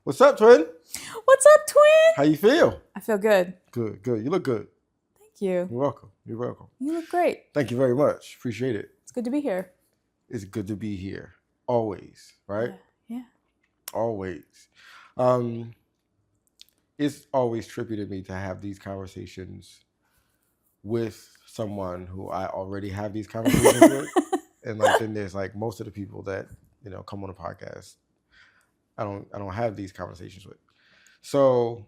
What's up, twin? What's up, twin? How you feel? I feel good. Good. You look good. Thank you. You're welcome. You look great. Thank you very much. Appreciate it. It's good to be here. It's good to be here. Always, right? Yeah. Always. It's always trippy to me to have these conversations with someone who I already have these conversations with. And then there's most of the people that, come on the podcast. I don't have these conversations with. So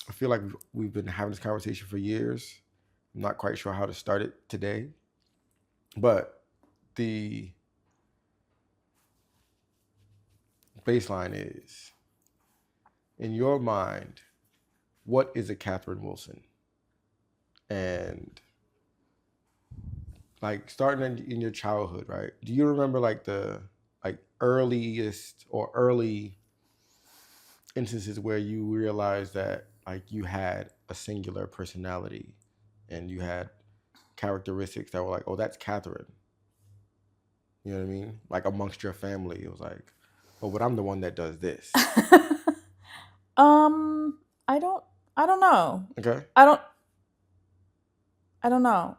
I feel like we've been having this conversation for years. I'm not quite sure how to start it today. But the baseline is, in your mind, what is a Catherine Wilson? And starting in your childhood, right? Do you remember the earliest or early instances where you realized that you had a singular personality and you had characteristics that were like, oh, that's Catherine? You know what I mean? Amongst your family, it was like, oh, but I'm the one that does this. I don't know. Okay. I don't know.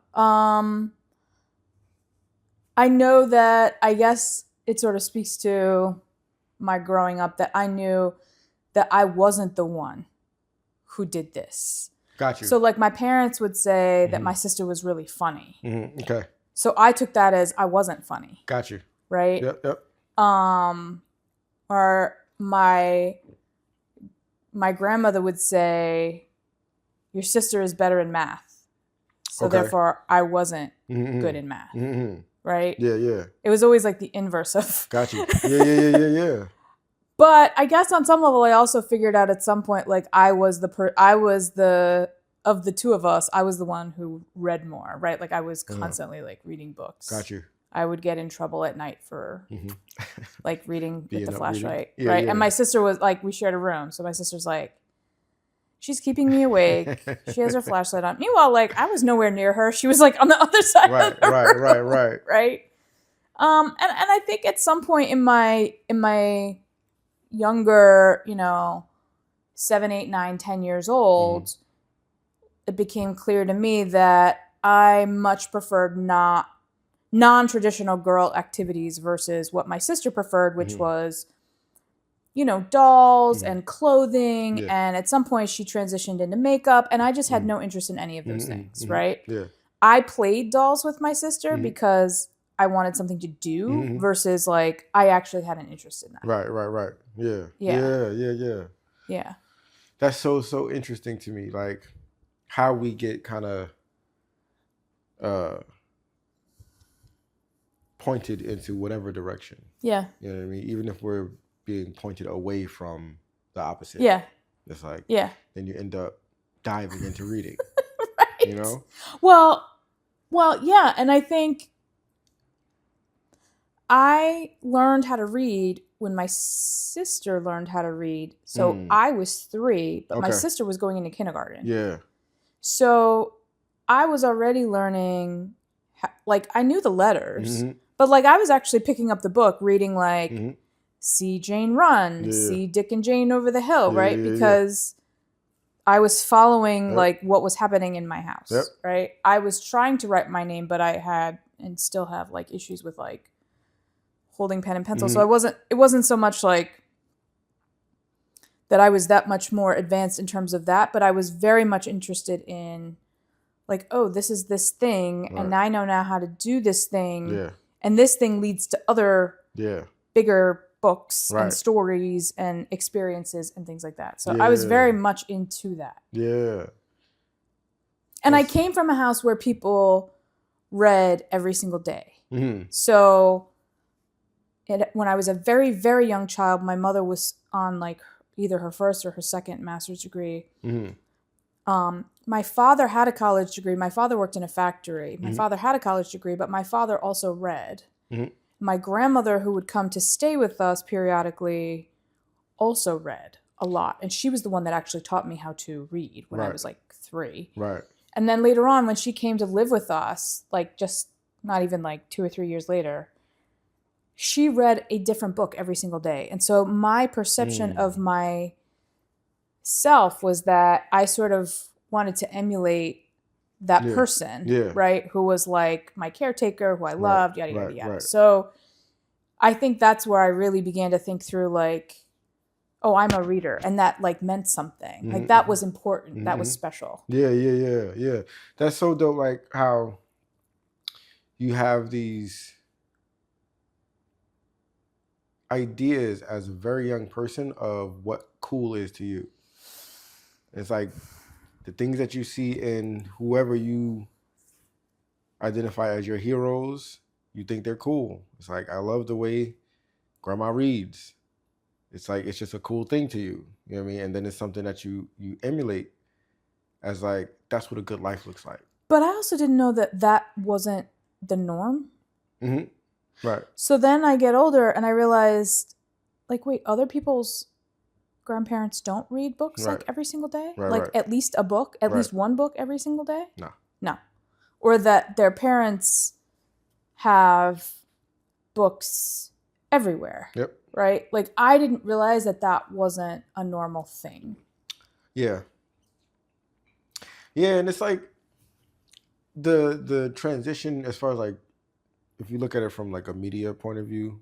I know that, I guess it sort of speaks to my growing up, that I knew that I wasn't the one who did this. Got you. So my parents would say that my sister was really funny. Mm-hmm. Okay. So I took that as I wasn't funny. Got you. Right? Yep. Or my grandmother would say, your sister is better in math. So therefore I wasn't good in math. Mm-hmm. Right? Yeah. It was always the inverse of. Got you. Yeah. But I guess on some level, I also figured out at some point, I was of the two of us, I was the one who read more, right? I was constantly reading books. Got you. I would get in trouble at night for reading with the flashlight, yeah, right? Yeah. And my sister was we shared a room, so my sister's she's keeping me awake. She has her flashlight on. Meanwhile, I was nowhere near her. She was on the other side of the room. Right. And I think at some point in my younger, 7, 8, 9, 10 years old, it became clear to me that I much preferred non-traditional girl activities versus what my sister preferred, which was, dolls and clothing. Yeah. And at some point she transitioned into makeup, and I just had no interest in any of those things, right? Yeah. I played dolls with my sister because I wanted something to do versus I actually had an interest in that. Right. Yeah. That's so interesting to me, how we get kind of pointed into whatever direction. Yeah. You know what I mean? Even if we're being pointed away from the opposite. Yeah. It's then you end up diving into reading. Right. Well, yeah, and I think I learned how to read when my sister learned how to read. So I was 3, but my sister was going into kindergarten. Yeah. So I was already learning, I knew the letters, but I was actually picking up the book, reading See Jane Run, See Dick and Jane Over the Hill, right? Because I was following what was happening in my house, right? I was trying to write my name, but I had and still have issues with holding pen and pencil. So it wasn't so much that I was that much more advanced in terms of that, but I was very much interested in oh, this is this thing, and I know now how to do this thing, and this thing leads to other bigger books and stories and experiences and things like that. So I was very much into that. Yeah. And I came from a house where people read every single day. So when I was a very, very young child, my mother was on either her first or her second master's degree. My father had a college degree. My father worked in a factory. My father had a college degree, but my father also read. My grandmother, who would come to stay with us periodically, also read a lot. And she was the one that actually taught me how to read when I was 3. Right. And then later on, when she came to live with us, just not even 2 or 3 years later, she read a different book every single day. And so my perception of my self was that I sort of wanted to emulate that person, right? Who was like my caretaker, who I loved, yada, yada, yada. So I think that's where I really began to think through like, oh, I'm a reader. And that like meant something. Like that was important. That was special. Yeah. That's so dope. Like how you have these ideas as a very young person of what cool is to you. It's like the things that you see in whoever you identify as your heroes, you think they're cool. It's like, I love the way grandma reads. It's like, it's just a cool thing to you. You know what I mean? And then it's something that you emulate as like, that's what a good life looks like. But I also didn't know that wasn't the norm. Right. So then I get older and I realized, like, wait, other people's grandparents don't read books like every single day? At least a book, at least one book every single day? No. Or that their parents have books everywhere. Yep. Right? Like, I didn't realize that wasn't a normal thing. Yeah. Yeah, and it's like the transition as far as like, if you look at it from like a media point of view,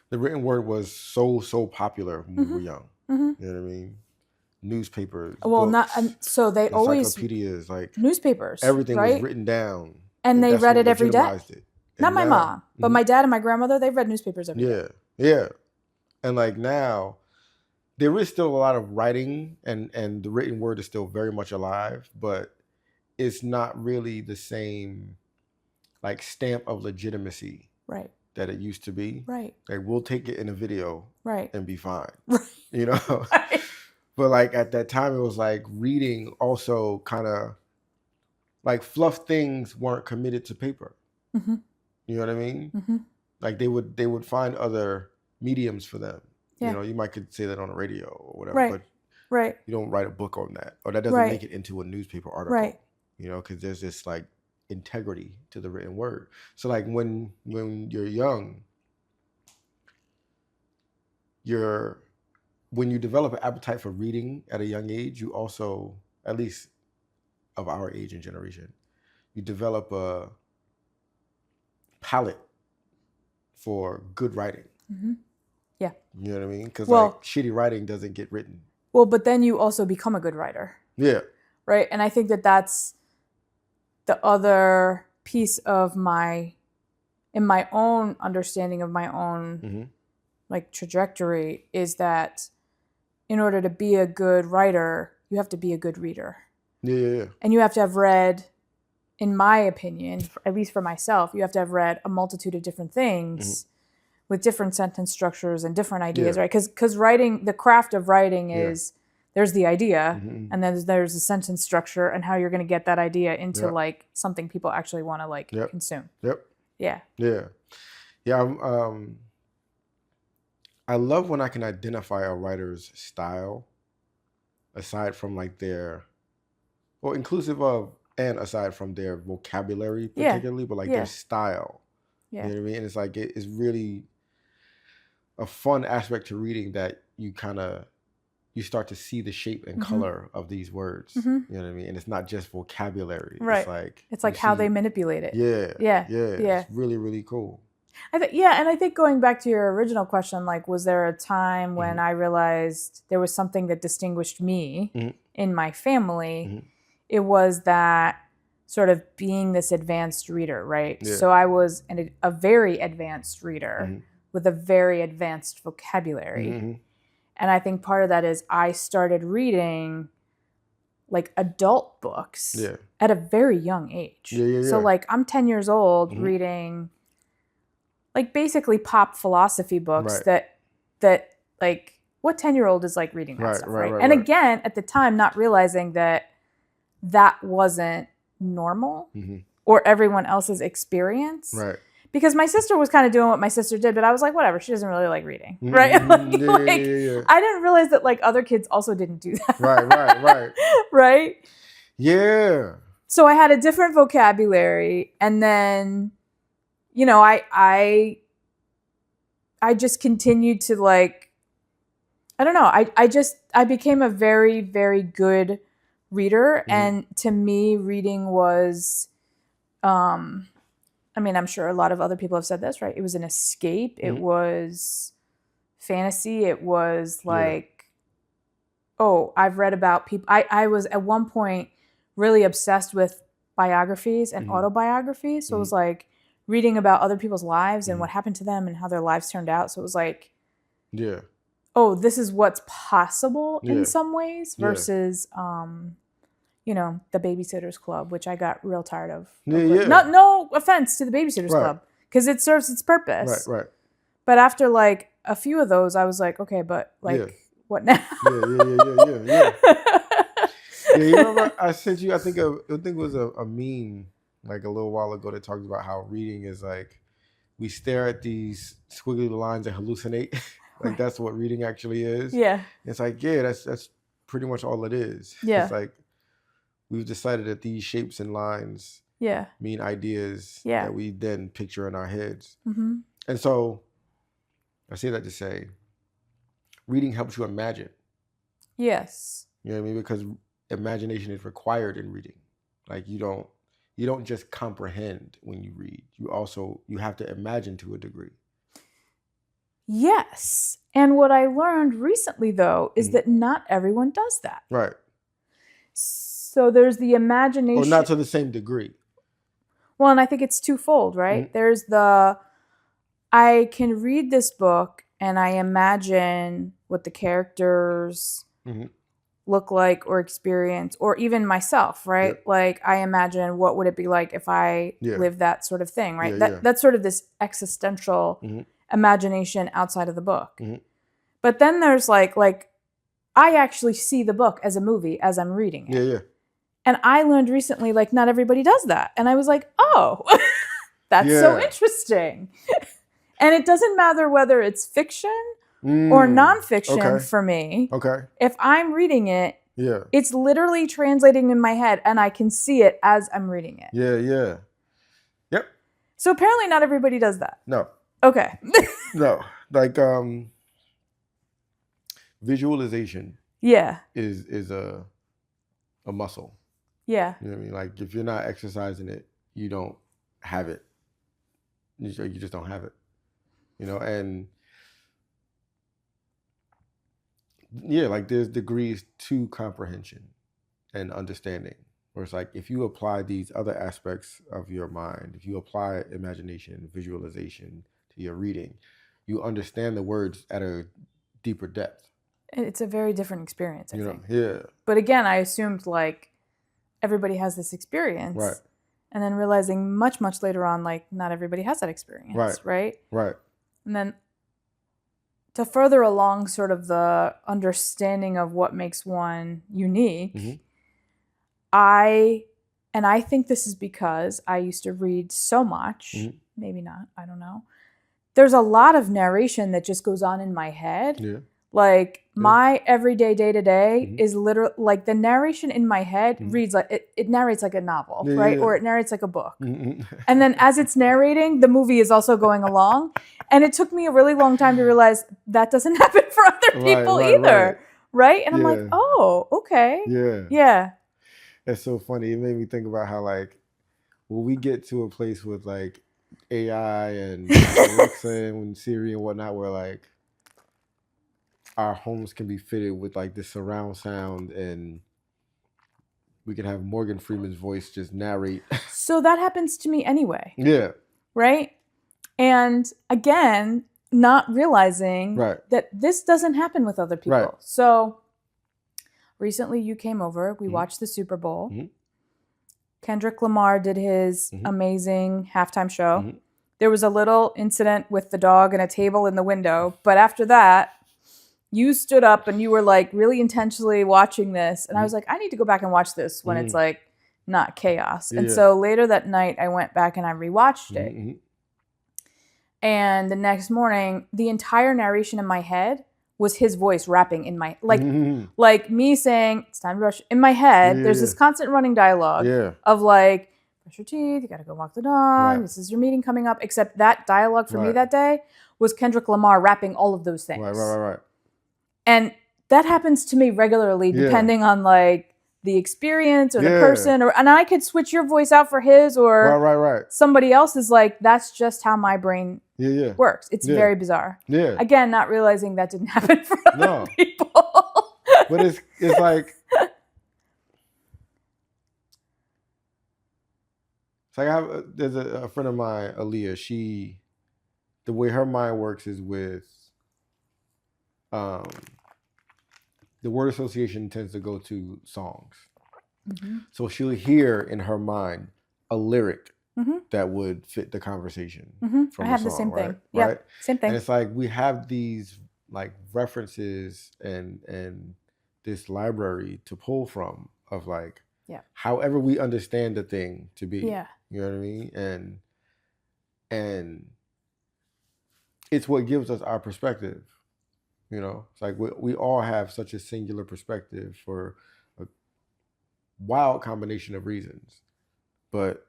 the written word was so popular when we were young. You know what I mean? Newspapers. Well, books, so they always encyclopedias, like newspapers. Everything was written down, and they read it every day. Not my mom, but my dad and my grandmother. They've read newspapers every day. Yeah. And like now, there is still a lot of writing, and the written word is still very much alive, but it's not really the same like stamp of legitimacy that it used to be. Like, we'll take it in a video and be fine. You know? But like at that time, it was like reading also kind of like fluff things weren't committed to paper. You know what I mean? Like they would find other mediums for them. You know, you might could say that on the radio or whatever, but you don't write a book on that, or that doesn't make it into a newspaper article. You know, because there's this like integrity to the written word. So like when you're young, when you develop an appetite for reading at a young age, you also, at least of our age and generation, you develop a palate for good writing. Yeah. You know what I mean? Because like shitty writing doesn't get written. Well, but then you also become a good writer. Yeah. Right? And I think that's the other piece of my own understanding of my own like trajectory is that in order to be a good writer, you have to be a good reader. Yeah. And you have to have read, in my opinion, at least for myself, you have to have read a multitude of different things with different sentence structures and different ideas, right? Because writing, the craft of writing is, there's the idea, and then there's the sentence structure and how you're going to get that idea into like something people actually want to like consume. Yeah. I love when I can identify a writer's style, aside from like inclusive of and aside from their vocabulary particularly, but like their style. You know what I mean? And it's like it's really a fun aspect to reading that you start to see the shape and color of these words. You know what I mean? And it's not just vocabulary. It's like how they manipulate it. Yeah. It's really, really cool. And I think going back to your original question, like, was there a time when I realized there was something that distinguished me in my family? It was that sort of being this advanced reader, right? Yeah. So I was a very advanced reader with a very advanced vocabulary. And I think part of that is I started reading like adult books at a very young age. So like I'm 10 years old reading like basically pop philosophy books that like what 10-year-old is like reading that stuff, right? And again, at the time, not realizing that wasn't normal or everyone else's experience. Right. Because my sister was kind of doing what my sister did, but I was like, whatever, she doesn't really like reading, right? I didn't realize that like other kids also didn't do that. Right. Right? Yeah. So I had a different vocabulary, and then, you know, I just continued to like, I don't know. I became a very, very good reader. And to me, reading was, I mean, I'm sure a lot of other people have said this, right? It was an escape. It was fantasy. It was like, oh, I've read about people. I was at one point really obsessed with biographies and autobiographies. So it was like reading about other people's lives and what happened to them and how their lives turned out. So it was like, oh, this is what's possible in some ways versus, you know, the Babysitter's Club, which I got real tired of. No offense to the Babysitter's Club, because it serves its purpose. Right. But after like a few of those, I was like, okay, but like, what now? Yeah. You remember I sent you? I think it was a meme like a little while ago that talks about how reading is like we stare at these squiggly lines and hallucinate. Like that's what reading actually is. Yeah. It's like that's pretty much all it is. Yeah. It's like we've decided that these shapes and lines mean ideas that we then picture in our heads. And so I say that to say reading helps you imagine. Yes. You know what I mean? Because imagination is required in reading. Like you don't just comprehend when you read. You have to imagine to a degree. Yes. And what I learned recently though is that not everyone does that. Right. So there's the imagination. Or not to the same degree. Well, and I think it's twofold, right? There's I can read this book and I imagine what the characters look like or experience, or even myself, right? Like I imagine what would it be like if I lived that sort of thing, right? That's sort of this existential imagination outside of the book. But then there's like I actually see the book as a movie as I'm reading it. Yeah. And I learned recently, like, not everybody does that. And I was like, oh, that's so interesting. And it doesn't matter whether it's fiction or nonfiction for me. Okay. If I'm reading it, it's literally translating in my head and I can see it as I'm reading it. Yeah. Yep. So apparently not everybody does that. No. Okay. No. Like visualization is a muscle. Yeah. You know what I mean? Like if you're not exercising it, you don't have it. You just don't have it. You know, and like there's degrees to comprehension and understanding. Where it's like if you apply these other aspects of your mind, if you apply imagination, visualization to your reading, you understand the words at a deeper depth. It's a very different experience, I think. Yeah. But again, I assumed like everybody has this experience. Right. And then realizing much, much later on, like not everybody has that experience. Right. And then to further along sort of the understanding of what makes one unique, I think this is because I used to read so much, maybe not, I don't know. There's a lot of narration that just goes on in my head. Yeah. Like my everyday day-to-day is literally like the narration in my head reads like it narrates like a novel, right? Or it narrates like a book. And then as it's narrating, the movie is also going along. And it took me a really long time to realize that doesn't happen for other people either. Right? And I'm like, oh, okay. Yeah. That's so funny. It made me think about how like when we get to a place with like AI and Alexa and Siri and whatnot, where like our homes can be fitted with like this surround sound and we can have Morgan Freeman's voice just narrate. So that happens to me anyway. Yeah. Right? And again, not realizing that this doesn't happen with other people. Right. So recently you came over, we watched the Super Bowl. Kendrick Lamar did his amazing halftime show. There was a little incident with the dog and a table in the window, but after that, you stood up and you were like really intentionally watching this. And I was like, I need to go back and watch this when it's like not chaos. And so later that night I went back and I rewatched it. And the next morning, the entire narration in my head was his voice rapping in my, like me saying, it's time to brush. In my head, there's this constant running dialogue of like, brush your teeth, you gotta go walk the dog, this is your meeting coming up. Except that dialogue for me that day was Kendrick Lamar rapping all of those things. Right. And that happens to me regularly, depending on like the experience or the person, and I could switch your voice out for his or right. somebody else's. Like, that's just how my brain works. It's very bizarre. Yeah. Again, not realizing that didn't happen for other people. But it's like there's a friend of mine, Aaliyah. The way her mind works is with the word association tends to go to songs. Mm-hmm. So she'll hear in her mind a lyric that would fit the conversation. Mm-hmm. From I have the the same right? thing. Yeah, right? Same thing. And it's like we have these like references and this library to pull from of like however we understand the thing to be. Yeah. You know what I mean? And it's what gives us our perspective. You know, it's like we all have such a singular perspective for a wild combination of reasons, but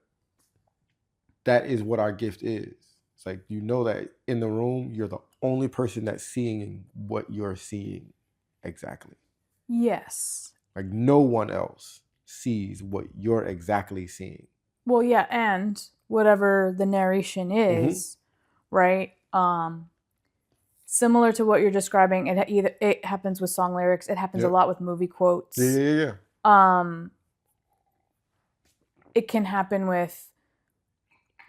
that is what our gift is. It's like, you know, that in the room, you're the only person that's seeing what you're seeing exactly. Yes. Like no one else sees what you're exactly seeing. Well, yeah, and whatever the narration is, right? Similar to what you're describing, it happens with song lyrics. It happens a lot with movie quotes. Yeah. It can happen with,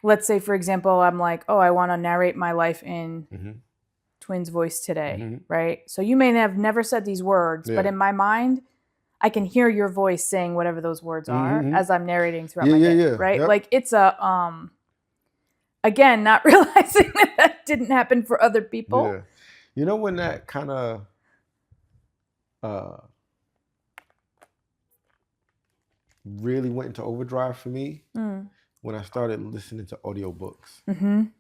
let's say, for example, I'm like, oh, I want to narrate my life in Twin's voice today, right? So you may have never said these words, but in my mind, I can hear your voice saying whatever those words are as I'm narrating throughout my day, right? Yep. Like it's a, again, not realizing that didn't happen for other people. Yeah. You know when that kind of really went into overdrive for me? When I started listening to audiobooks. And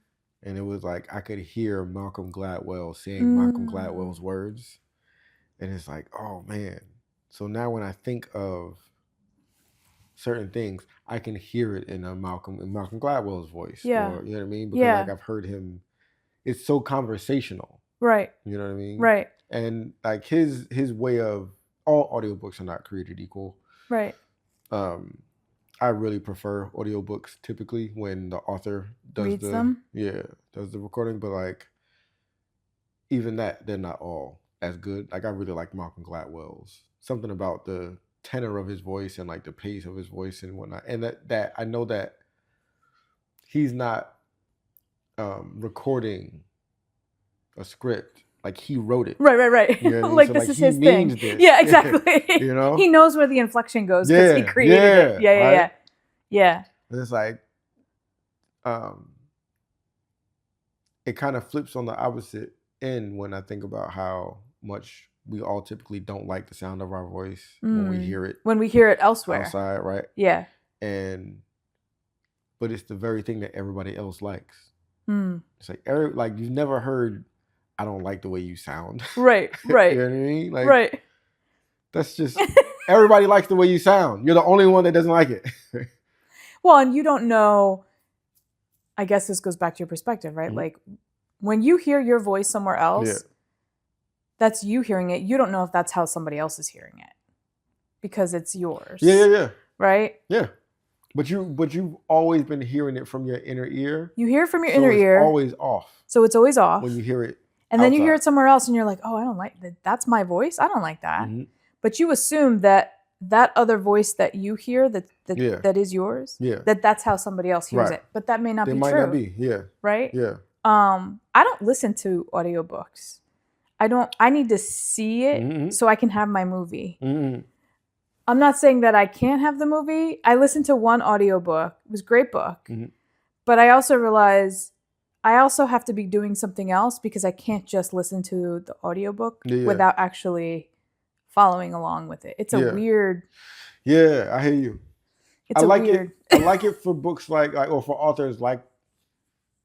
it was like I could hear Malcolm Gladwell saying Malcolm Gladwell's words. And it's like, oh man. So now when I think of certain things, I can hear it in Malcolm Gladwell's voice. Yeah. Or, you know what I mean? Because like I've heard him, it's so conversational. Right. You know what I mean? Right. And like his way of, all audiobooks are not created equal. Right. I really prefer audiobooks typically when the author does does the recording, but like even that, they're not all as good. Like I really like Malcolm Gladwell's. Something about the tenor of his voice and like the pace of his voice and whatnot. And that I know that he's not recording a script. Like he wrote it. Right. You know what I mean? Like so, this like, is he his thing. this. Yeah, exactly. You know? He knows where the inflection goes because he created it. Yeah. And it's like, it kind of flips on the opposite end when I think about how much we all typically don't like the sound of our voice when we hear it. When we hear it elsewhere. Outside, right? Yeah. But it's the very thing that everybody else likes. It's like you've never heard, I don't like the way you sound. Right. You know what I mean? Like, right. That's just, everybody likes the way you sound. You're the only one that doesn't like it. Well, and you don't know, I guess this goes back to your perspective, right? Like when you hear your voice somewhere else, that's you hearing it. You don't know if that's how somebody else is hearing it because it's yours. Yeah. Right? Yeah. But you've always been hearing it from your inner ear. You hear it from your inner ear. It's always off. So it's always off. When you hear it. And then you hear it somewhere else and you're like, oh, I don't like that. That's my voice. I don't like that. But you assume that other voice that you hear that is yours, that's how somebody else hears it. But that may not be true. It might not be. Yeah. Right? Yeah. I don't listen to audiobooks. I need to see it so I can have my movie. I'm not saying that I can't have the movie. I listened to one audiobook. It was a great book. But I also realized I also have to be doing something else because I can't just listen to the audiobook without actually following along with it. It's a weird... Yeah, I hear you. It's weird. I like it for books like or for authors like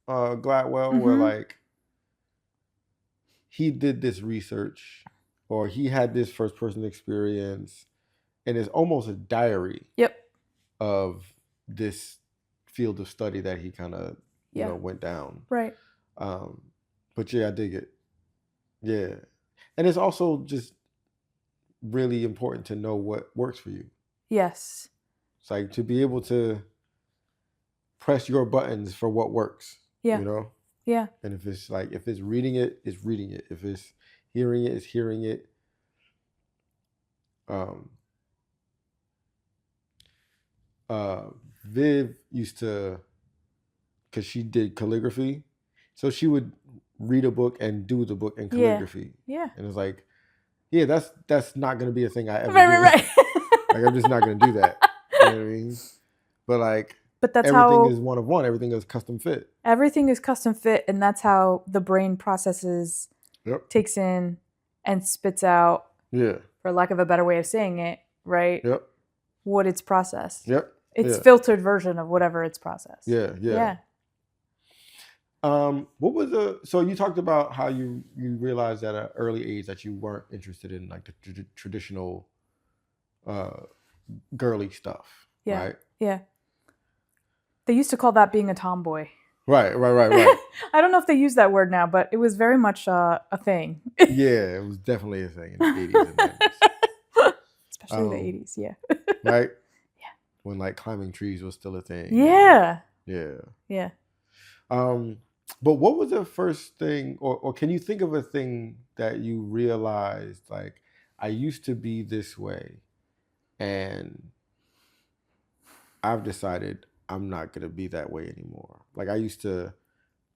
Gladwell, where like he did this research or he had this first person experience and it's almost a diary of this field of study that he kind of went down. Right. But yeah, I dig it. Yeah. And it's also just really important to know what works for you. Yes. It's like to be able to press your buttons for what works. Yeah. You know? Yeah. And if it's reading it, it's reading it. If it's hearing it, it's hearing it. Viv used to, because she did calligraphy, so she would read a book and do the book in calligraphy. Yeah. And it's like, yeah, that's not gonna be a thing I ever do. Right. Like, I'm just not gonna do that. You know what I mean? But that's everything how is one of one. Everything is custom fit. Everything is custom fit, and that's how the brain processes, takes in, and spits out. Yeah. For lack of a better way of saying it, right? Yep. What it's processed. Yep. It's filtered version of whatever it's processed. Yeah. What was so you talked about how you realized at an early age that you weren't interested in like the traditional girly stuff, right? Yeah. They used to call that being a tomboy. Right. I don't know if they use that word now, but it was very much a thing. Yeah, it was definitely a thing in the 80s and 90s. Especially the 80s, yeah. Right? Yeah. When like climbing trees was still a thing. Yeah. Yeah. But what was the first thing, or can you think of a thing that you realized, like, I used to be this way, and I've decided I'm not going to be that way anymore. Like, I used to,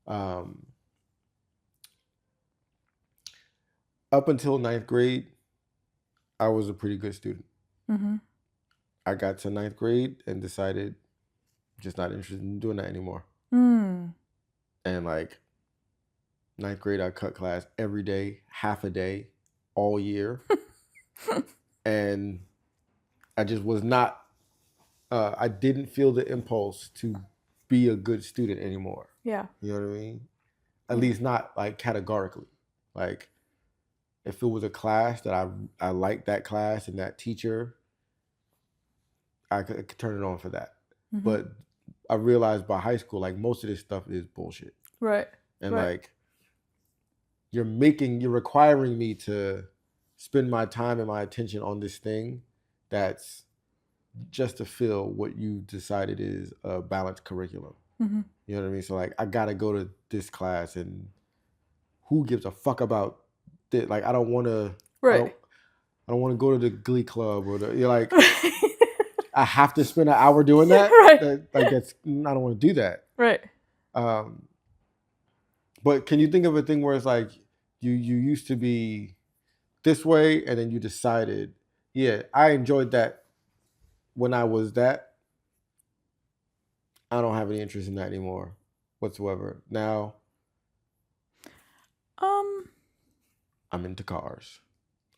up until 9th grade, I was a pretty good student. Mm-hmm. I got to 9th grade and decided just not interested in doing that anymore. And like 9th grade, I cut class every day, half a day, all year. And I just was not, I didn't feel the impulse to be a good student anymore. Yeah. You know what I mean? At least not like categorically. Like if it was a class that I liked that class and that teacher, I could turn it on for that. Mm-hmm. But I realized by high school, like most of this stuff is bullshit. Right. And like you're requiring me to spend my time and my attention on this thing that's just to fill what you decided is a balanced curriculum. Mm-hmm. You know what I mean? So like I gotta go to this class, and who gives a fuck about this? Like I don't want to. Right. I don't want to go to the Glee Club or you're like. I have to spend an hour doing that. Right. I don't want to do that. Right. But can you think of a thing where it's like you used to be this way, and then you decided, yeah, I enjoyed that when I was that. I don't have any interest in that anymore whatsoever. Now, I'm into cars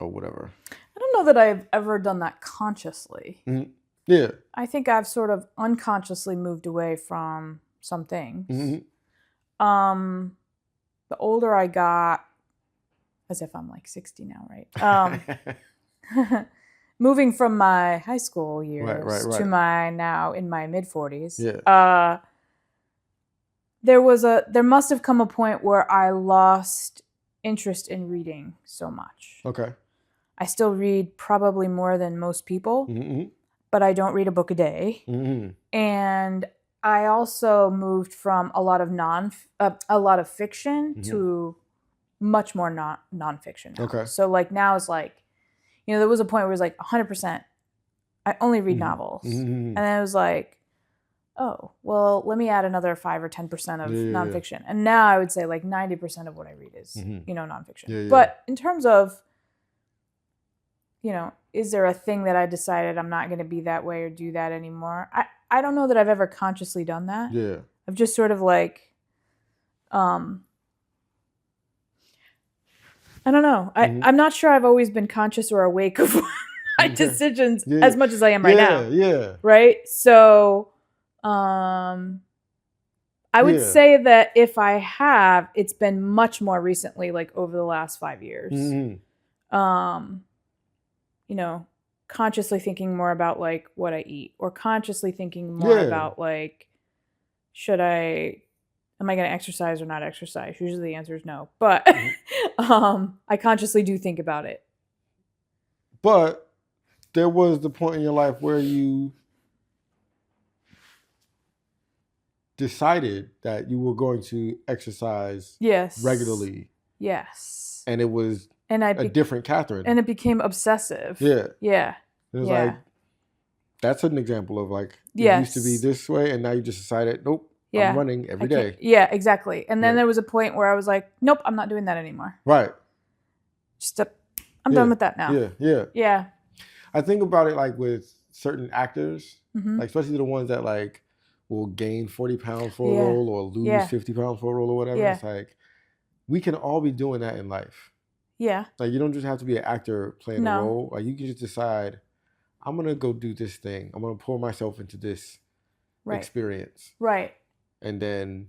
or whatever. I don't know that I've ever done that consciously. Mm-hmm. Yeah. I think I've sort of unconsciously moved away from some things. Mm-hmm. The older I got, as if I'm like 60 now, right? Moving from my high school years to my now in my mid 40s. Yeah. There must have come a point where I lost interest in reading so much. Okay. I still read probably more than most people, mm-hmm. but I don't read a book a day. Mm-hmm. And I also moved from a lot of fiction mm-hmm. to much more nonfiction now. Okay. So like now it's like, there was a point where it was like 100%. I only read mm-hmm. novels, mm-hmm. and then it was like, oh, well, let me add another 5 or 10% of nonfiction. And now I would say like 90% of what I read is, mm-hmm. Nonfiction. Yeah. But in terms of, is there a thing that I decided I'm not going to be that way or do that anymore? I don't know that I've ever consciously done that. Yeah. I've just sort of like, I don't know. Mm-hmm. I'm not sure I've always been conscious or awake of my decisions as much as I am right now. Yeah. Right? So, I would say that if I have, it's been much more recently, like over the last 5 years. Mm-hmm. Consciously thinking more about like what I eat, or consciously thinking more about like, should I am I going to exercise or not exercise? Usually the answer is no. But I consciously do think about it. But there was the point in your life where you decided that you were going to exercise regularly. Yes. And it was a different Catherine. And it became obsessive. Yeah. Yeah. It was like, that's an example of like, it used to be this way and now you just decided, nope, I'm running every day. Yeah, exactly. And then there was a point where I was like, nope, I'm not doing that anymore. Right. I'm done with that now. Yeah. I think about it like with certain actors, like especially the ones that like will gain 40 pounds for a role or lose 50 pounds for a role or whatever. It's like, we can all be doing that in life. Yeah. Like you don't just have to be an actor playing a role. Like you can just decide, I'm going to go do this thing. I'm going to pour myself into this experience. Right. And then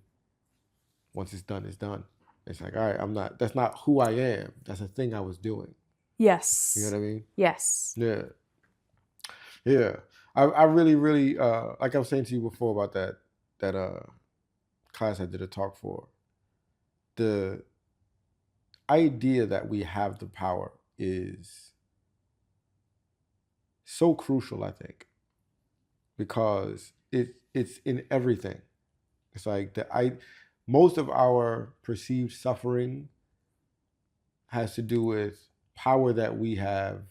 once it's done, it's done. It's like, all right, that's not who I am. That's a thing I was doing. Yes. You know what I mean? Yes. Yeah. Yeah. I really, really, like I was saying to you before about that class I did a talk for, the idea that we have the power is so crucial, I think, because it's in everything. It's like most of our perceived suffering has to do with power that we have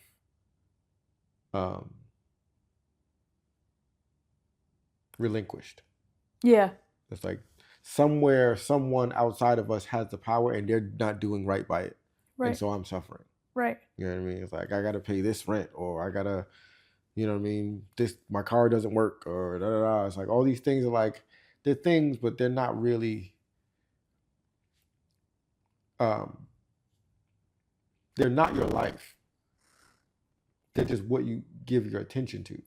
relinquished. Yeah. It's like somewhere someone outside of us has the power and they're not doing right by it. Right. And so I'm suffering. Right. You know what I mean? It's like I gotta pay this rent, or I gotta, you know what I mean, my car doesn't work, or da da da. It's like all these things are like, they're things, but they're not really they're not your life. They're just what you give your attention to.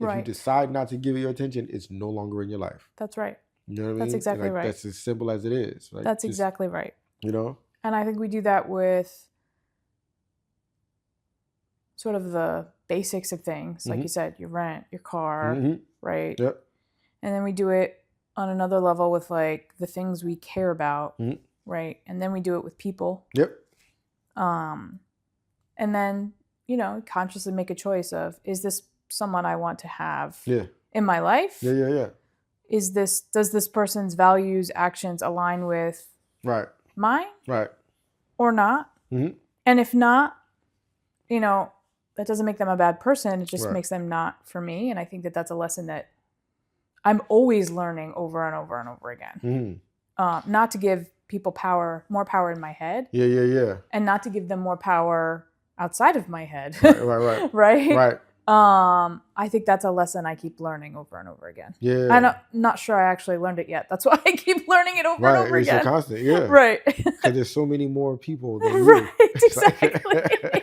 If you decide not to give it your attention, it's no longer in your life. That's right. You know what I mean? That's exactly right. That's as simple as it is. Like, that's exactly right. You know? And I think we do that with sort of the basics of things. Like you said, your rent, your car, right? Yep. And then we do it on another level with like the things we care about, right? And then we do it with people. Yep. And then, you know, consciously make a choice of, is this someone I want to have in my life? Yeah. Does this person's values, actions align with mine? Right. Or not? And if not, you know, that doesn't make them a bad person. It just makes them not for me. And I think that that's a lesson that I'm always learning over and over and over again. Not to give people more power in my head. Yeah. And not to give them more power outside of my head. Right. Right? I think that's a lesson I keep learning over and over again. Yeah. I'm not sure I actually learned it yet. That's why I keep learning it over and over again. It's so constant, yeah. Right. Because there's so many more people than you. Right, exactly.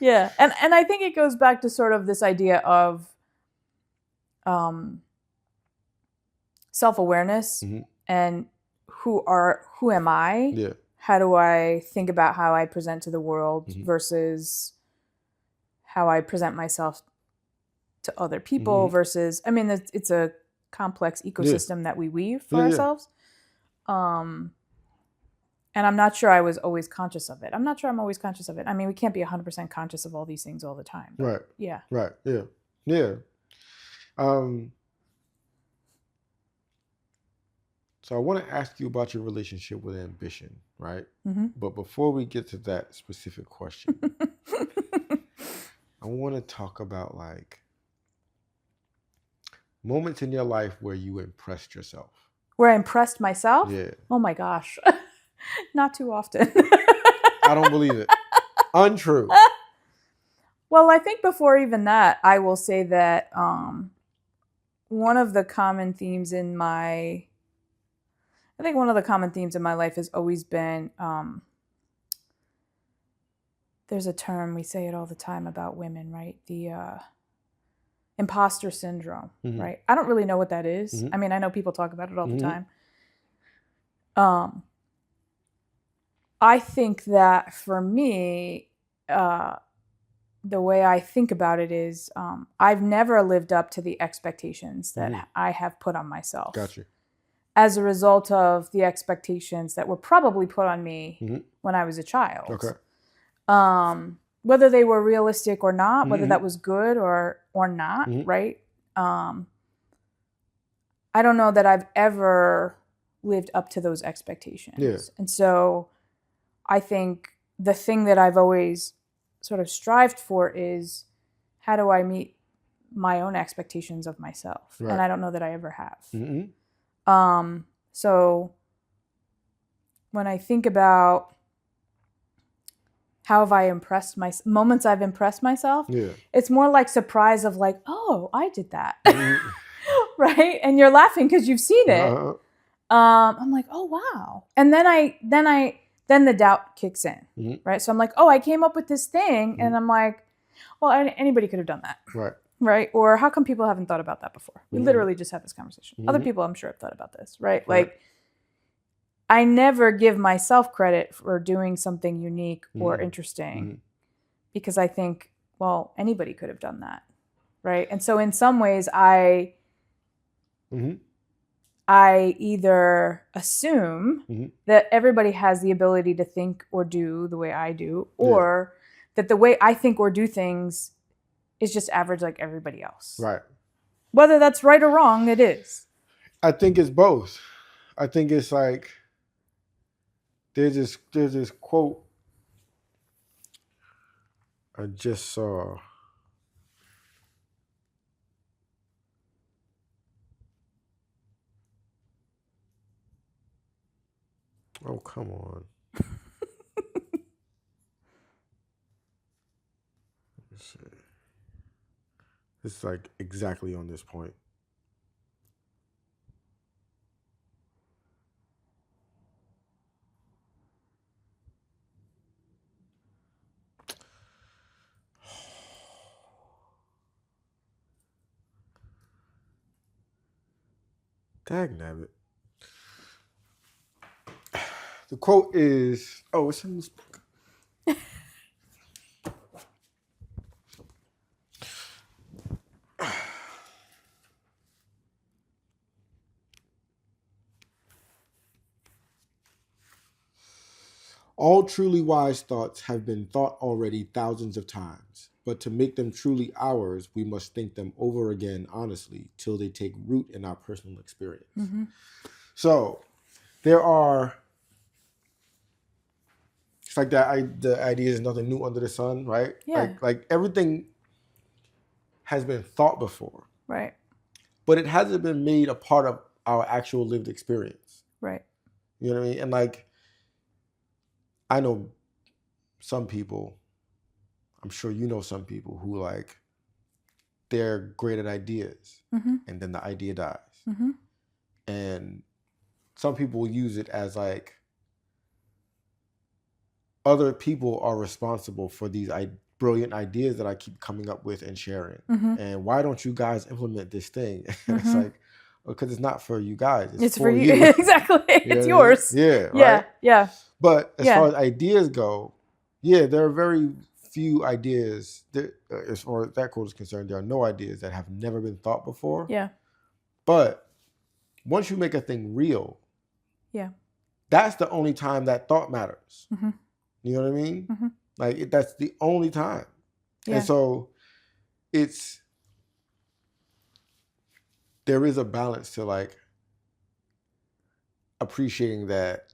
Yeah. And I think it goes back to sort of this idea of self-awareness and who am I? Yeah. How do I think about how I present to the world versus how I present myself to other people versus, I mean, it's a complex ecosystem that we weave for ourselves. And I'm not sure I was always conscious of it. I'm not sure I'm always conscious of it. I mean, we can't be 100% conscious of all these things all the time. Right. Yeah. Right. Yeah. So I want to ask you about your relationship with ambition, right? But before we get to that specific question, I want to talk about like moments in your life where you impressed yourself. Where I impressed myself? Yeah. Oh my gosh. Not too often. I don't believe it. Untrue. Well, I think before even that, I will say that one of the common themes in my life has always been, there's a term, we say it all the time about women, right? The imposter syndrome, right? I don't really know what that is. I mean, I know people talk about it all the time. I think that for me, the way I think about it is I've never lived up to the expectations that I have put on myself. Gotcha. as a result of the expectations that were probably put on me when I was a child. Okay. Whether they were realistic or not, whether that was good or not, right? I don't know that I've ever lived up to those expectations. Yeah. And so I think the thing that I've always sort of strived for is, how do I meet my own expectations of myself? Right. And I don't know that I ever have. Mm-hmm. So when I think about how have I impressed moments I've impressed myself, it's more like surprise of like, oh, I did that. Right? And you're laughing because you've seen it. I'm like, oh wow. And then the doubt kicks in. Right? So I'm like, oh, I came up with this thing, and I'm like, well, anybody could have done that. Right? Or how come people haven't thought about that before? We literally just had this conversation. Other people, I'm sure, have thought about this, right? Like, I never give myself credit for doing something unique or interesting because I think, well, anybody could have done that, right? And so in some ways, I either assume that everybody has the ability to think or do the way I do, or that the way I think or do things is just average like everybody else. Right. Whether that's right or wrong, it is. I think it's both. I think it's like there's this quote I just saw. Oh, come on. Let's see. It's like exactly on this point. Dagnabbit. The quote is, it's in this book. All truly wise thoughts have been thought already thousands of times, but to make them truly ours, we must think them over again honestly till they take root in our personal experience. So there are, it's like that. The idea is nothing new under the sun, right? Yeah. Like everything has been thought before, right? But it hasn't been made a part of our actual lived experience, right? You know what I mean? And like, I know some people, I'm sure you know some people who like, they're great at ideas and then the idea dies. And some people use it as like, other people are responsible for these brilliant ideas that I keep coming up with and sharing. And why don't you guys implement this thing? It's like, because it's not for you guys. It's for you. Exactly. It's yours. Yeah. Yeah. Right? Yeah. But as far as ideas go, there are very few ideas that, as far as that quote is concerned, there are no ideas that have never been thought before. Yeah. But once you make a thing real, that's the only time that thought matters. You know what I mean? Like that's the only time. And so there is a balance to like appreciating that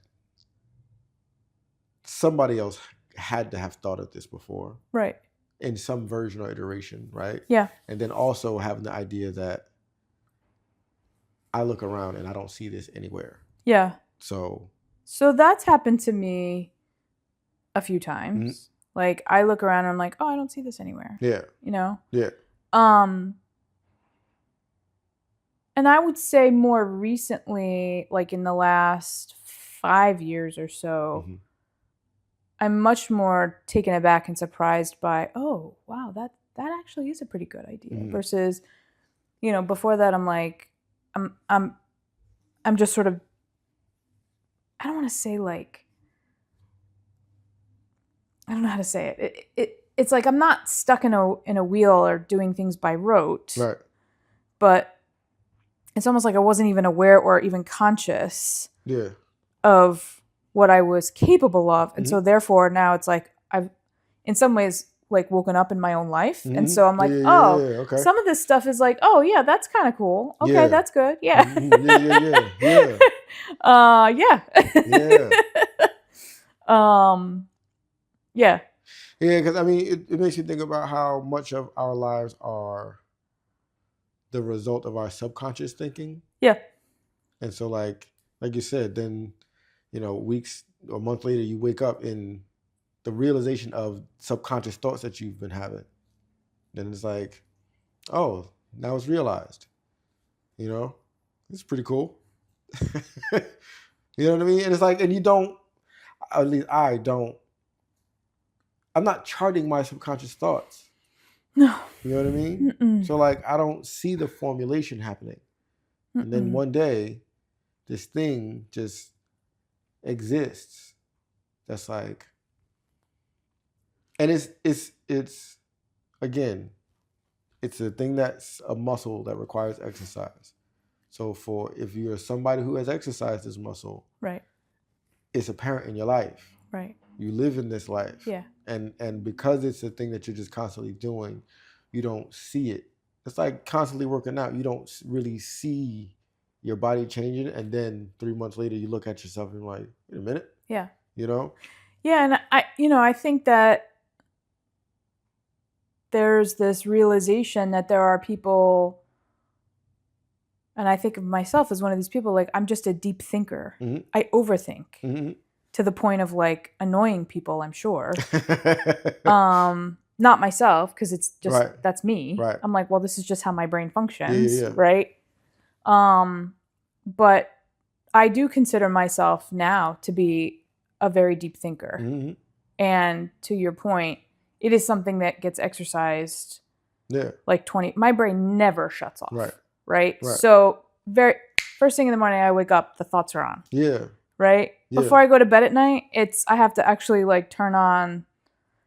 somebody else had to have thought of this before. Right. In some version or iteration, right? Yeah. And then also having the idea that I look around and I don't see this anywhere. Yeah. So that's happened to me a few times. Like I look around and I'm like, oh, I don't see this anywhere. Yeah. You know? Yeah. And I would say more recently, like in the last 5 years or so, I'm much more taken aback and surprised by, oh, wow, that actually is a pretty good idea. Versus, before that I'm like, I'm just sort of, I don't want to say like, I don't know how to say it. It's like I'm not stuck in a wheel or doing things by rote. Right. But it's almost like I wasn't even aware or even conscious Yeah. of what I was capable of. And so therefore now it's like I've in some ways like woken up in my own life. And so I'm like, Okay. some of this stuff is like, oh yeah, that's kind of cool. Okay, Yeah. that's good. Yeah. Yeah. Yeah. Yeah. Yeah. Yeah, because I mean, it makes you think about how much of our lives are the result of our subconscious thinking. Yeah. And so, like you said, then, weeks or months later, you wake up in the realization of subconscious thoughts that you've been having. Then it's like, oh, now it's realized. It's pretty cool. You know what I mean? And it's like, and you don't, at least I don't, I'm not charting my subconscious thoughts. No. You know what I mean? Mm-mm. So like, I don't see the formulation happening. Mm-mm. And then one day, this thing just exists. That's like, and it's again, it's a thing that's a muscle that requires exercise. So if you're somebody who has exercised this muscle, right, it's apparent in your life. Right. You live in this life. Yeah. And because it's a thing that you're just constantly doing, you don't see it. It's like constantly working out. You don't really see your body changing, and then 3 months later you look at yourself and you're like, wait a minute. Yeah. Yeah, and I think that there's this realization that there are people, and I think of myself as one of these people, like I'm just a deep thinker. Mm-hmm. I overthink. Mm-hmm. To the point of like annoying people, I'm sure. Not myself, because it's just, right. That's me. Right. I'm like, well, this is just how my brain functions, yeah. Right? But I do consider myself now to be a very deep thinker. Mm-hmm. And to your point, it is something that gets exercised. Yeah. Like my brain never shuts off. Right? So first thing in the morning I wake up, the thoughts are on. Yeah. Right? Yeah. Before I go to bed at night, I have to actually like turn on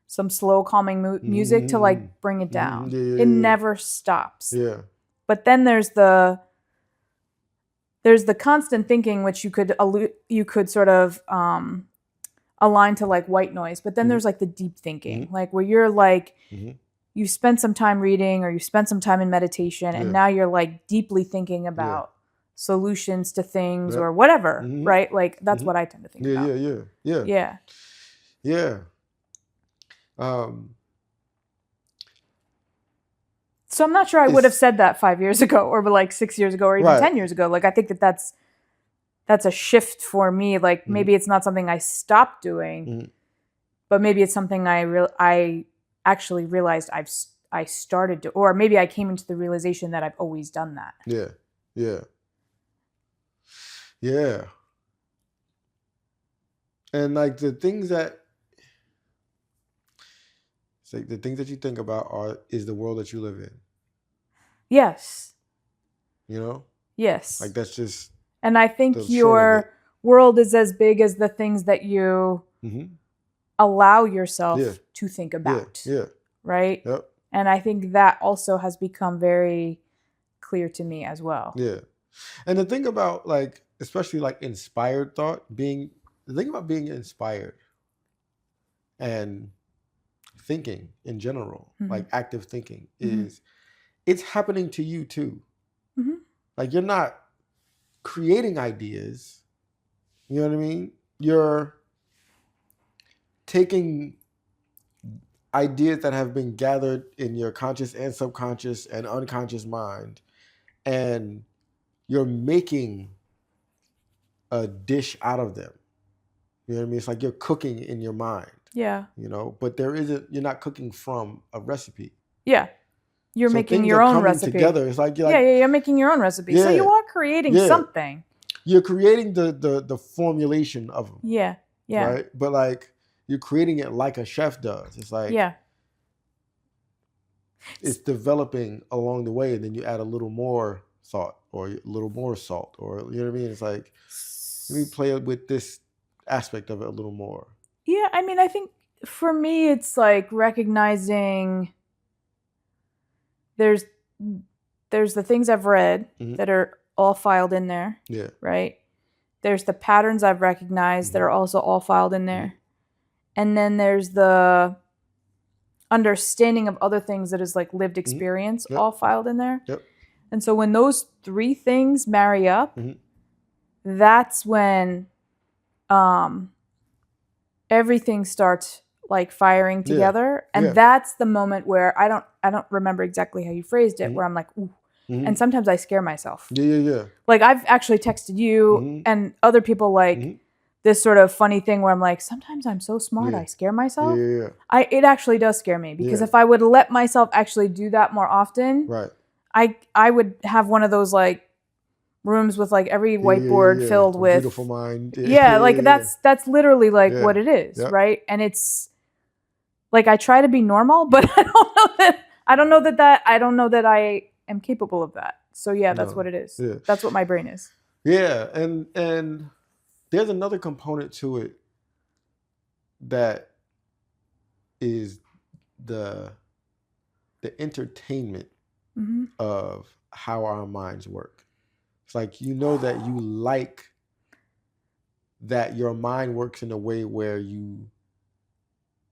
some slow calming music to like bring it down. It never stops. Yeah. But then there's the constant thinking, which you could sort of align to like white noise. But then there's like the deep thinking, like where you're like, you spend some time reading or you spend some time in meditation, and now you're like deeply thinking about solutions to things or whatever, right? Like that's what I tend to think about. Yeah. So I'm not sure I would have said that 5 years ago or like 6 years ago or even 10 years ago. Like I think that's a shift for me. Like maybe it's not something I stopped doing, but maybe it's something I actually realized I started to, or maybe I came into the realization that I've always done that. Yeah. And like the things that you think about is the world that you live in. Yes. Yes. Like that's just. And I think your world is as big as the things that you allow yourself to think about. Yeah. Right? Yep. And I think that also has become very clear to me as well. Yeah. And the thing about like, especially like inspired thought, the thing about being inspired and thinking in general, like active thinking, is it's happening to you too. Like you're not creating ideas. You know what I mean? You're taking ideas that have been gathered in your conscious and subconscious and unconscious mind, and you're making a dish out of them. You know what I mean? It's like you're cooking in your mind. Yeah. But you're not cooking from a recipe. Yeah. You're making your own recipe. Together. It's like you're making your own recipe. Yeah. So you are creating something. You're creating the formulation of them. Yeah. Yeah. Right? But like you're creating it like a chef does. It's like it's developing along the way, and then you add a little more thought or a little more salt, or you know what I mean? It's like, let me play with this aspect of it a little more. Yeah, I mean, I think for me it's like recognizing there's the things I've read that are all filed in there. Yeah. Right? There's the patterns I've recognized that are also all filed in there. And then there's the understanding of other things that is like lived experience all filed in there. Yep. And so when those three things marry up, that's when everything starts like firing together. And that's the moment where I don't remember exactly how you phrased it, where I'm like, ooh. And sometimes I scare myself. Yeah. Like I've actually texted you and other people like this sort of funny thing where I'm like, sometimes I'm so smart, I scare myself. Yeah. It actually does scare me because if I would let myself actually do that more often, I would have one of those like rooms with like every whiteboard filled with beautiful mind. Like that's literally like what it is, right? And it's like I try to be normal, but I don't know that I am capable of that. So that's what it is. Yeah. That's what my brain is. Yeah, and there's another component to it that is the entertainment of how our minds work. It's like you know that you like that your mind works in a way where you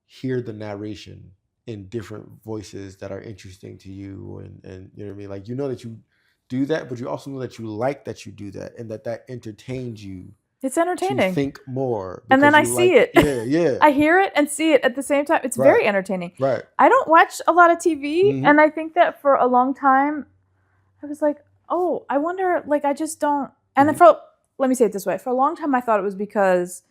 hear the narration in different voices that are interesting to you, and you know what I mean? Like you know that you do that, but you also know that you like that you do that and that entertains you. It's entertaining. To think more. And then I see it. Yeah. I hear it and see it at the same time. It's very entertaining. Right. I don't watch a lot of TV, and I think that for a long time, I was like, oh, I wonder, like, I just don't. And then let me say it this way. For a long time, I thought it was because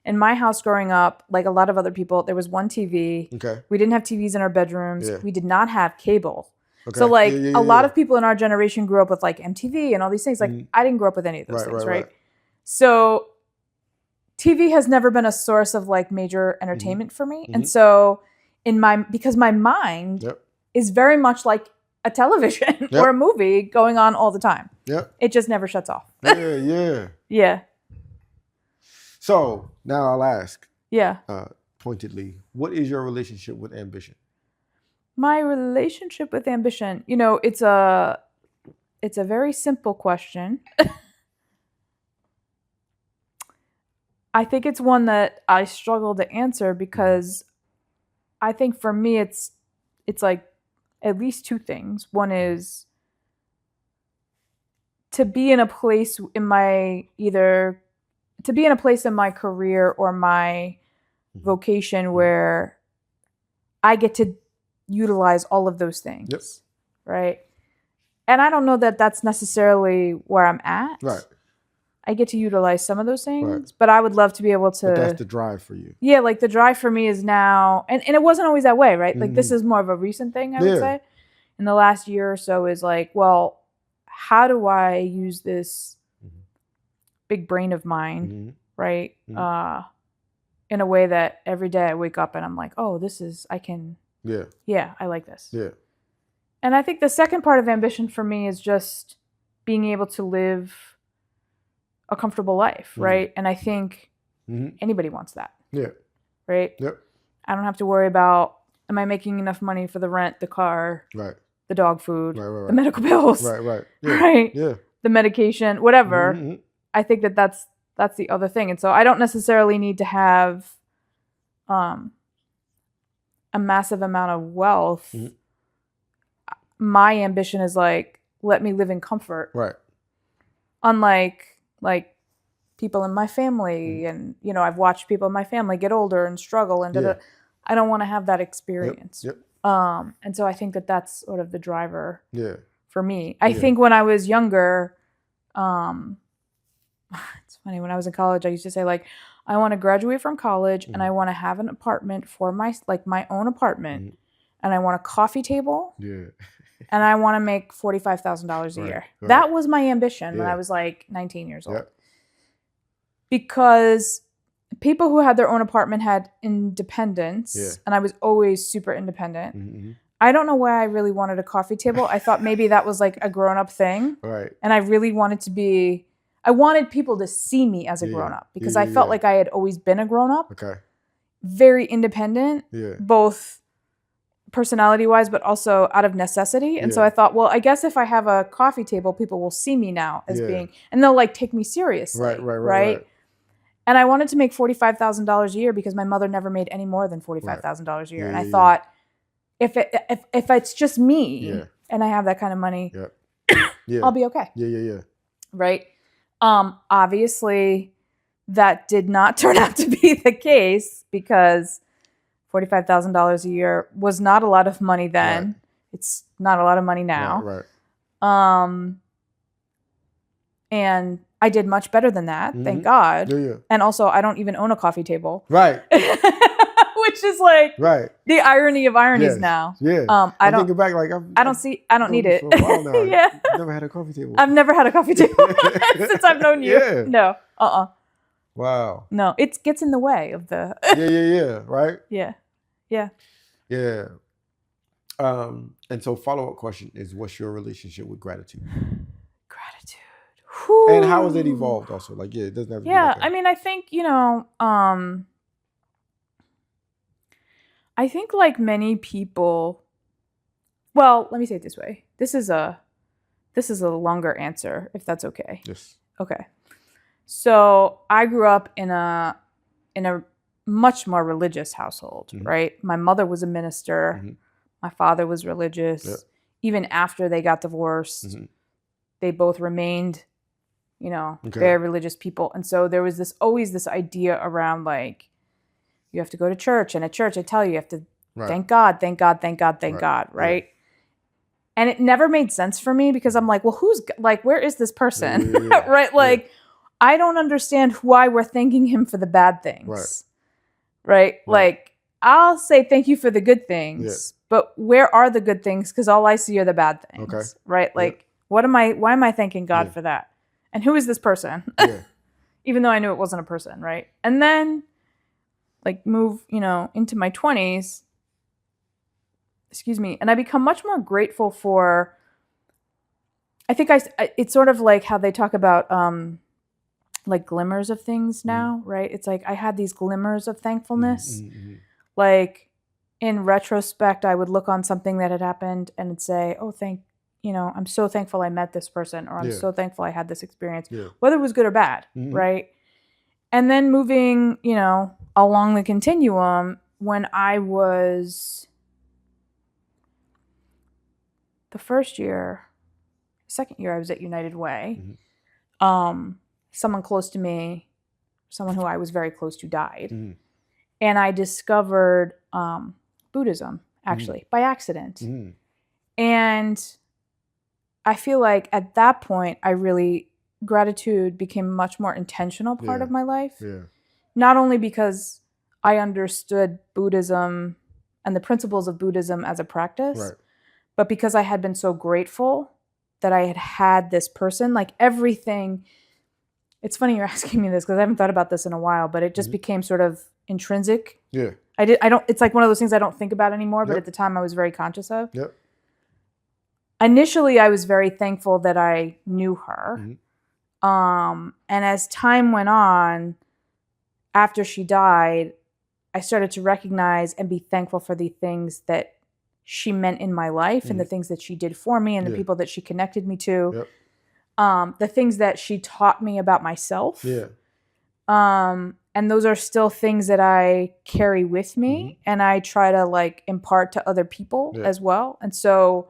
in my house growing up, like a lot of other people, there was one TV. Okay. We didn't have TVs in our bedrooms. Yeah. We did not have cable. Okay. So, like, a lot of people in our generation grew up with, like, MTV and all these things. Like, I didn't grow up with any of those things, right? So, TV has never been a source of, like, major entertainment for me. And so, because my mind is very much like a television or a movie going on all the time. It just never shuts off. Yeah. So now I'll ask. Pointedly, what is your relationship with ambition? My relationship with ambition, you know, it's a very simple question. I think it's one that I struggle to answer because I think for me it's like at least two things. One is to be in a place in my career or my vocation where I get to utilize all of those things. Right? And I don't know that that's necessarily where I'm at. Right. I get to utilize some of those things, but I would love to be able to. But that's the drive for you. Yeah, like the drive for me is now, and it wasn't always that way, right? Like this is more of a recent thing, I would say. In the last year or so is like, well, how do I use this big brain of mine, right? In a way that every day I wake up and I'm like, oh, I like this. Yeah. And I think the second part of ambition for me is just being able to live a comfortable life, right? And I think anybody wants that. Yeah. Right? Yep. I don't have to worry about, am I making enough money for the rent, the car, the dog food, the medical bills, right? The medication, whatever. I think that's the other thing. And so I don't necessarily need to have a massive amount of wealth. My ambition is like, let me live in comfort. Right. Unlike like people in my family and, you know, I've watched people in my family get older and struggle and I don't want to have that experience. Yep. And so I think that's sort of the driver for me. I think when I was younger, it's funny, when I was in college, I used to say like, I want to graduate from college and I want to have an apartment for my own apartment and I want a coffee table. Yeah. And I want to make $45,000 a year. Right. That was my ambition when I was like 19 years old. Because people who had their own apartment had independence, and I was always super independent. I don't know why I really wanted a coffee table. I thought maybe that was like a grown-up thing. Right. And I really wanted I wanted people to see me as a grown-up because I felt like I had always been a grown-up. Okay. Very independent. Yeah. Both personality wise, but also out of necessity. And so I thought, well, I guess if I have a coffee table, people will see me now as being, and they'll like take me seriously. Right. And I wanted to make $45,000 a year because my mother never made any more than $45,000 a year. And I thought, if it's just me and I have that kind of money, I'll be okay. Right. Obviously that did not turn out to be the case because $45,000 a year was not a lot of money then. Right. It's not a lot of money now. Right. And I did much better than that, thank God. And also, I don't even own a coffee table. Right. Which is like the irony of ironies now. I don't think back like I don't need it. I've never had a coffee table. I've never had a coffee table since I've known you. No. Wow. No, it gets in the way of the. Right. Yeah. And so follow-up question is, what's your relationship with gratitude? Gratitude. Whew. And how has it evolved also? Like, it doesn't have to be like that. I mean, I think, I think like many people, well, let me say it this way. This is a longer answer, if that's okay. Yes. Okay. So I grew up in a much more religious household, right? My mother was a minister. My father was religious. Even after they got divorced, they both remained, very religious people. And so there was always this idea around like, you have to go to church, and at church I tell you, you have to thank God, thank God, thank God, thank God, right? And it never made sense for me because I'm like, well, where is this person? Right? Like, I don't understand why we're thanking him for the bad things. Right? Like, I'll say thank you for the good things, but where are the good things? Because all I see are the bad things. Right? Like, why am I thanking God for that? And who is this person? Even though I knew it wasn't a person, right? And then like move, into my 20s, and I become much more grateful for, I think it's sort of like how they talk about like glimmers of things now, right? It's like I had these glimmers of thankfulness. Like in retrospect, I would look on something that had happened and it'd say, oh, I'm so thankful I met this person, or I'm so thankful I had this experience, whether it was good or bad, right? And then moving, along the continuum, when I was the second year I was at United Way, someone close to me, someone who I was very close to, died. And I discovered Buddhism, actually, by accident. And I feel like at that point, gratitude became a much more intentional part of my life. Not only because I understood Buddhism and the principles of Buddhism as a practice, but because I had been so grateful that I had this person, like everything. It's funny you're asking me this because I haven't thought about this in a while, but it just became sort of intrinsic. It's like one of those things I don't think about anymore, but at the time I was very conscious of. Initially, I was very thankful that I knew her. And as time went on, after she died, I started to recognize and be thankful for the things that she meant in my life and the things that she did for me and the people that she connected me to. The things that she taught me about myself. And those are still things that I carry with me and I try to like impart to other people as well. And so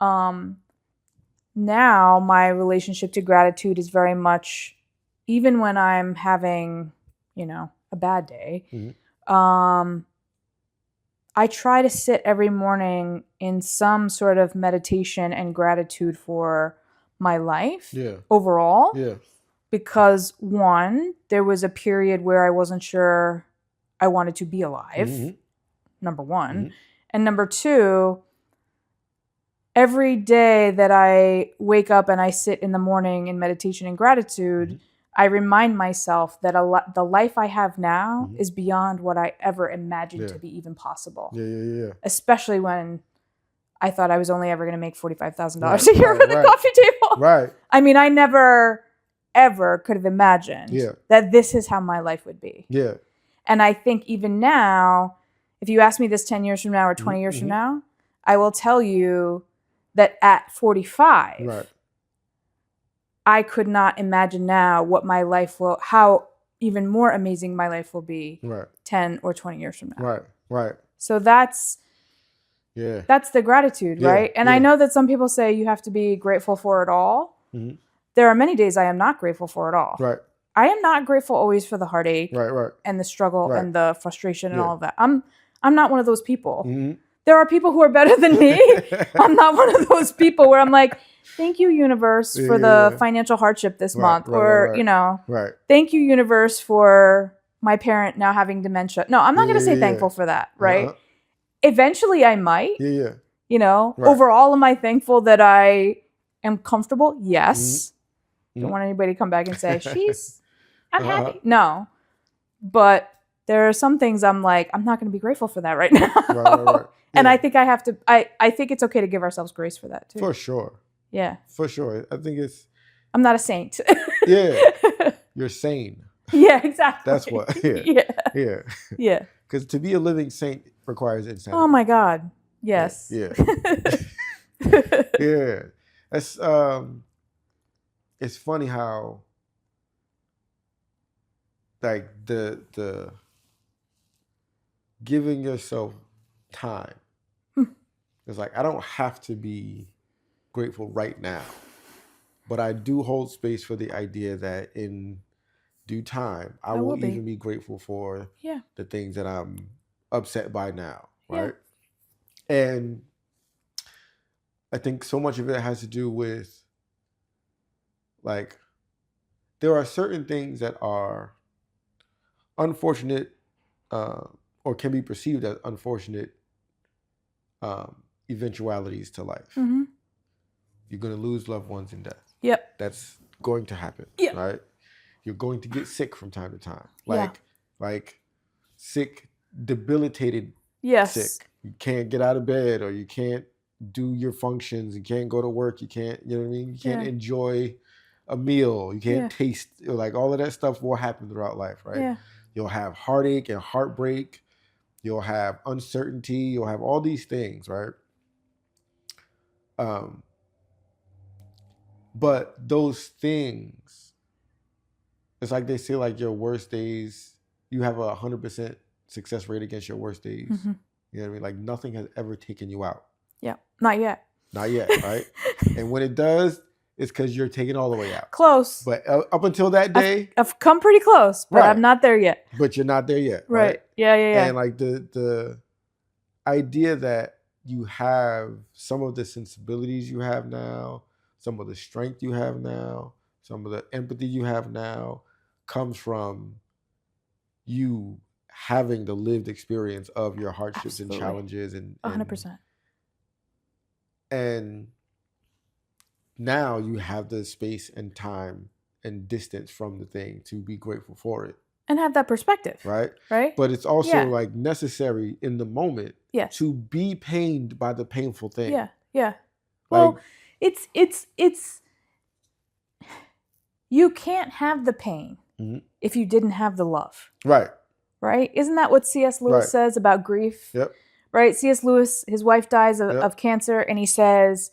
now my relationship to gratitude is very much, even when I'm having, a bad day, I try to sit every morning in some sort of meditation and gratitude for my life overall. Because one, there was a period where I wasn't sure I wanted to be alive, number one. And number two, every day that I wake up and I sit in the morning in meditation and gratitude, I remind myself that the life I have now is beyond what I ever imagined to be even possible. Especially when I thought I was only ever going to make $45,000 a year for the coffee table. I mean, I never, ever could have imagined that this is how my life would be. And I think even now, if you ask me this 10 years from now or 20 years from Mm-hmm. now, I will tell you that at 45, Right. I could not imagine now what my life will, how even more amazing my life will be Right. 10 or 20 years from now. Right. Right. So that's the gratitude, Yeah, right? And yeah. I know that some people say you have to be grateful for it all. Mm-hmm. There are many days I am not grateful for it all. Right. I am not grateful always for the heartache Right. and the struggle Right. and the frustration and Yeah. all of that. I'm not one of those people. Mm-hmm. There are people who are better than me. I'm not one of those people where I'm like, thank you, universe, for the financial hardship this month. Or, Right. thank you, universe, for my parent now having dementia. No, I'm not going to say thankful for that, right? Uh-huh. Eventually I might. Yeah. Right. Overall, am I thankful that I am comfortable? Yes. Mm-hmm. Don't want anybody to come back and say, she's unhappy. No. But there are some things I'm like, I'm not going to be grateful for that right now. Right. Yeah. And I think I have to, I think it's okay to give ourselves grace for that too. For sure. Yeah. For sure. I think it's... I'm not a saint. Yeah. You're sane. Yeah, exactly. That's what... Yeah. Yeah. Because to be a living saint requires insanity. Oh my God. Yes. Yeah. Yeah. That's... It's funny how... like the giving yourself time. It's like, I don't have to be grateful right now, but I do hold space for the idea that in due time, I will even be grateful for the things that I'm upset by now, right? Yeah. And I think so much of it has to do with, like, there are certain things that are unfortunate or can be perceived as unfortunate eventualities to life. Mm-hmm. You're going to lose loved ones in death. Yep. That's going to happen, right? You're going to get sick from time to time. Like sick, debilitated sick. You can't get out of bed, or you can't do your functions. You can't go to work. You can't, you know what I mean? You can't enjoy a meal. You can't taste, like all of that stuff will happen throughout life, right? Yeah. You'll have heartache and heartbreak. You'll have uncertainty. You'll have all these things, right? But those things, it's like they say, like your worst days, you have 100% success rate against your worst days. Mm-hmm. You know what I mean? Like nothing has ever taken you out. Yeah, not yet. Not yet, right? And when it does, it's because you're taken all the way out. Close. But up until that day, I've come pretty close, but I'm not there yet. But you're not there yet, right? Yeah. And like the idea that you have some of the sensibilities you have now, some of the strength you have now, some of the empathy you have now comes from you having the lived experience of your hardships and challenges and 100%. And now you have the space and time and distance from the thing to be grateful for it. And have that perspective. Right? Right. But it's also like necessary in the moment to be pained by the painful thing. Yeah. Yeah. Well, it's you can't have the pain if you didn't have the love. Right. Right? Isn't that what C.S. Lewis says about grief? Yep. Right? C.S. Lewis, his wife dies of cancer, and he says,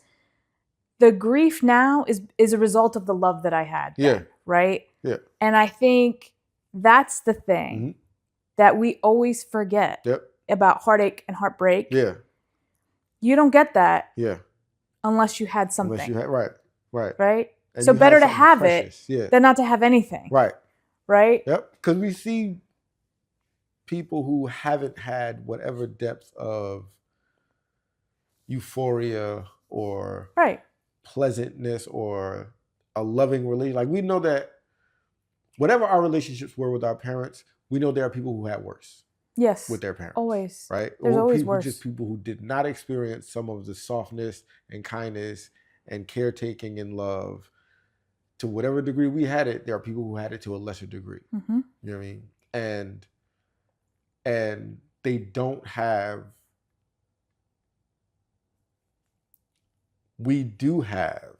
the grief now is a result of the love that I had then. Yeah. Right? Yeah. And I think that's the thing that we always forget about heartache and heartbreak. Yeah. You don't get that unless you had something. Unless you had, right. Right? And so better to have precious. Than not to have anything. Right. Right? Yep. Because we see people who haven't had whatever depth of euphoria or pleasantness or a loving relationship. Like we know that whatever our relationships were with our parents, we know there are people who had worse. Yes. With their parents. Always. Right? There's or always people, worse. Just people who did not experience some of the softness and kindness and caretaking and love. To whatever degree we had it, there are people who had it to a lesser degree. Mm-hmm. You know what I mean? And they don't have, we do have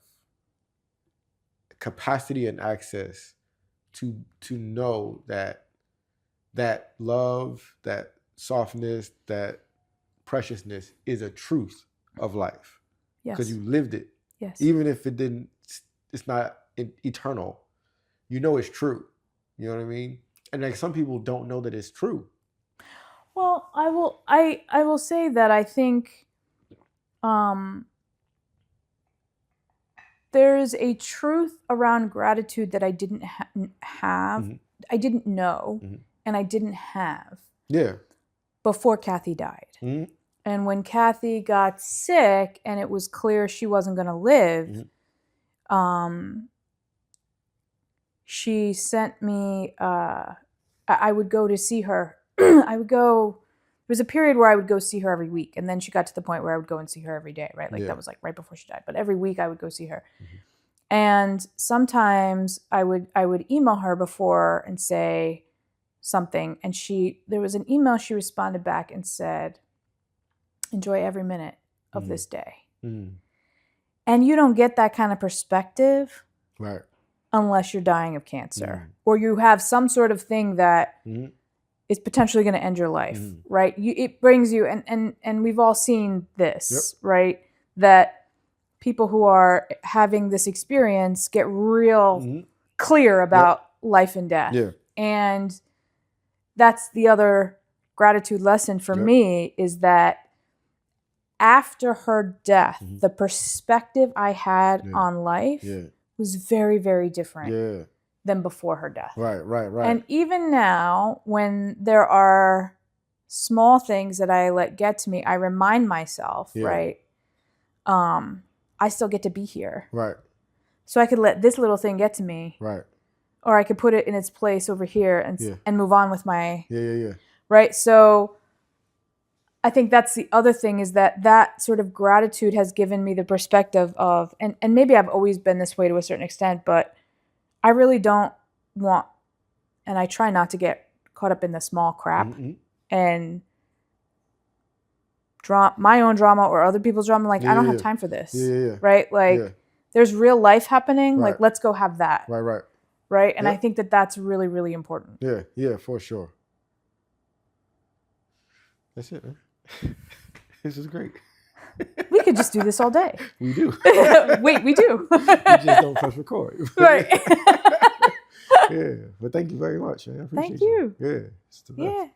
capacity and access to know that love, that softness, that preciousness is a truth of life. Yes. Because you lived it. Yes. Even if it's not eternal, you know it's true. You know what I mean? And like some people don't know that it's true. Well, I will say that I think there's a truth around gratitude that I didn't have, Mm-hmm. I didn't know, Mm-hmm. and I didn't have. Yeah. Before Kathy died. Mm-hmm. And when Kathy got sick and it was clear she wasn't going to live, she sent me, I would go to see her. There was a period where I would go see her every week. And then she got to the point where I would go and see her every day, right? Like that was like right before she died. But every week I would go see her. Mm-hmm. And sometimes I would email her before and say something. And there was an email she responded back and said, enjoy every minute of this day. Mm. And you don't get that kind of perspective. Right. Unless you're dying of cancer or you have some sort of thing that is potentially going to end your life, right? It brings you, and we've all seen this, right? That people who are having this experience get real clear about life and death. Yeah. And that's the other gratitude lesson for me is that after her death, the perspective I had on life was very, very different than before her death. Right. And even now, when there are small things that I let get to me, I remind myself, right, I still get to be here. Right. So I could let this little thing get to me. Right. Or I could put it in its place over here and move on with my... Yeah. Right? So I think that's the other thing is that sort of gratitude has given me the perspective of, and maybe I've always been this way to a certain extent, but I really don't want, and I try not to get caught up in the small crap and my own drama or other people's drama. Like, I don't have time for this. Right? Like, there's real life happening. Right. Like, let's go have that. Right? And I think that's really, really important. Yeah, for sure. That's it, man. This is great. We could just do this all day. We do. Wait, we do. We just don't press record. Right. Yeah. But thank you very much, man. I appreciate Thank you. Yeah. It's the best. Yeah.